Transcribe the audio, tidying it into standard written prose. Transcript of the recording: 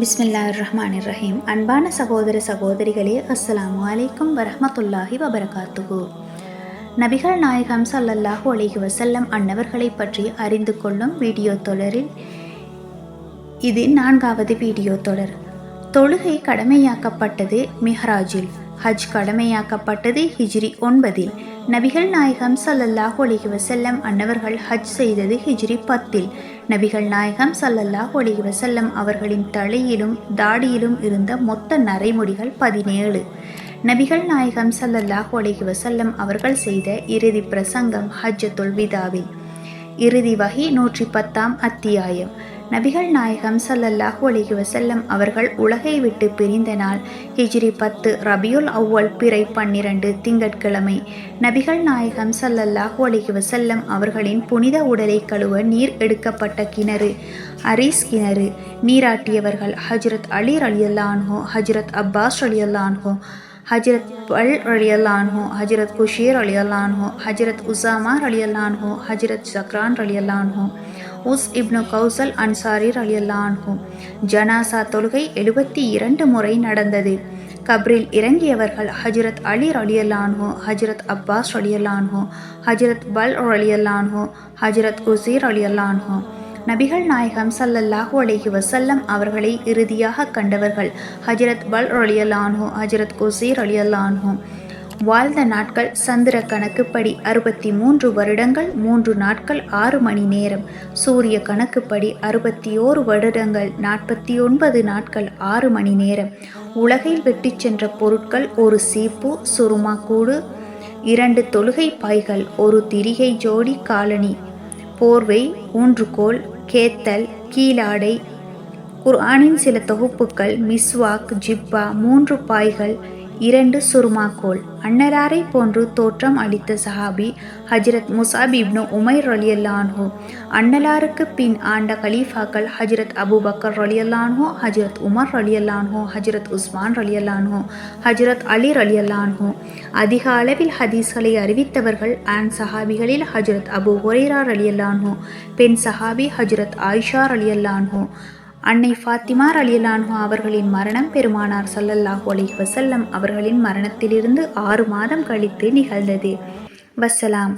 பிஸ்மில்லாஹிர்ரஹ்மானிர்ரஹீம். அன்பான சகோதர சகோதரிகளே, அஸ்ஸலாமு அலைக்கும் வரஹ்மத்துல்லாஹி வபரகாத்துஹு. நபிகள் நாயகம் ஸல்லல்லாஹு அலைஹி வஸல்லம் அன்னவர்களை பற்றி அறிந்து கொள்ளும் வீடியோ தொடரில் இது 4வது வீடியோ தொடர். தொழுகை கடமையாக்கப்பட்டது மிஹ்ராஜில், ஹஜ் கடமையாக்கப்பட்டது ஹிஜ்ரி 9இல். நபிகள் நாயகம் ஸல்லல்லாஹு அலைஹி வஸல்லம் அன்னவர்கள் ஹஜ் செய்தது ஹிஜ்ரி 10இல். நபிகள் நாயகம் ஸல்லல்லாஹு அலைஹி வஸல்லம் அவர்களின் தலையிலும் தாடியிலும் இருந்த மொத்த நரைமுடிகள் 17. நபிகள் நாயகம் ஸல்லல்லாஹு அலைஹி வஸல்லம் அவர்கள் செய்த இறுதி பிரசங்கம் ஹஜ்ஜத்துல் விதாவில். இறுதி வஹி 110ஆம் அத்தியாயம். நபிகள் நாயகம் ஸல்லல்லாஹு அலைஹி வஸல்லம் அவர்கள் உலகை விட்டு பிரிந்த நாள் ஹிஜ்ரி 10 ரபியுல் அவ்வல் பிறை 12 திங்கட்கிழமை. நபிகள் நாயகம் ஸல்லல்லாஹு அலைஹி வஸல்லம் அவர்களின் புனித உடலை கழுவ நீர் எடுக்கப்பட்ட கிணறு அரீஸ் கிணறு. நீராட்டியவர்கள் ஹஜ்ரத் அலி ரலியல்லாஹு அன்ஹு, ஹஜ்ரத் அப்பாஸ் ரலியல்லாஹு அன்ஹு, ஹஜ்ரத் பல் ரலியல்லாஹு அன்ஹு, ஹஜ்ரத் குஷீர் ரலியல்லாஹு அன்ஹு, ஹஜ்ரத் உசாமா ரலியல்லாஹு அன்ஹு, ஹஜ்ரத் ஸக்ரான் ரலியல்லாஹு அன்ஹு, உஸ் இப்னு கௌசல் அன்சாரி ரலியல்லாஹு அன்ஹு. ஜனாசா தொழுகை 72 முறை நடந்தது. கப்ரில் இறங்கியவர்கள் ஹஜ்ரத் அலி ரலியல்லாஹு அன்ஹு, ஹஜ்ரத் அப்பாஸ் ரலியல்லாஹு அன்ஹு, ஹஜ்ரத் பல் ரலியல்லாஹு அன்ஹு, ஹஜ்ரத் குசீர் ரலியல்லாஹு அன்ஹு. நபிகள் நாயகம் ஸல்லல்லாஹு அலைஹி வஸல்லம் அவர்களை இறுதியாக கண்டவர்கள் ஹஜ்ரத் பல் ரலியல்லாஹு அன்ஹு, ஹஜ்ரத் குசீர் ரலியல்லாஹு அன்ஹு. வாழ்ந்த நாட்கள் சந்திர கணக்குப்படி 63 வருடங்கள் 3 நாட்கள் 6 மணி நேரம். சூரிய கணக்குப்படி 61 வருடங்கள் 49 நாட்கள் 6 மணி நேரம். உலகில் வெட்டி சென்ற பொருட்கள்: ஒரு சீப்பு, சுருமா கூடு, 2 தொழுகை பாய்கள், ஒரு திரிகை ஜோடி காலணி, போர்வை, ஊன்றுகோல், கேத்தல், கீழாடை, குர்ஆனின் சில தொகுப்புகள், மிஸ்வாக், ஜிப்பா, 3 பாய்கள், 2 சுருமாக்கோல். அன்னலாரை போன்று தோற்றம் அளித்த சஹாபி ஹஜ்ரத் முஸாப் இப்னு உமைர் ரலியல்லாஹு அன்ஹு. அன்னலாருக்கு பின் ஆண்ட கலீஃபாக்கள் ஹஜ்ரத் அபூபக்கர் ரலியல்லாஹு அன்ஹு, ஹஜ்ரத் உமர் ரலியல்லாஹு அன்ஹு, ஹஜ்ரத் உஸ்மான் ரலியல்லாஹு அன்ஹு, ஹஜ்ரத் அலி ரலியல்லாஹு அன்ஹு. அதிக அளவில் ஹதீஸ்களை அறிவித்தவர்கள் ஆண் சஹாபிகளில் ஹஜ்ரத் அபூ ஹுரைரா ரலியல்லாஹு அன்ஹு, பெண் சஹாபி ஹஜ்ரத் ஆயிஷா ரலியல்லாஹு அன்ஹு. அன்னை ஃபாத்திமா ரலியல்லாஹு அன்ஹா அவர்களின் மரணம் பெருமானார் ஸல்லல்லாஹு அலைஹி வஸல்லம் அவர்களின் மரணத்திலிருந்து 6 மாதம் கழித்து நிகழ்ந்தது. வஸ்ஸலாம்.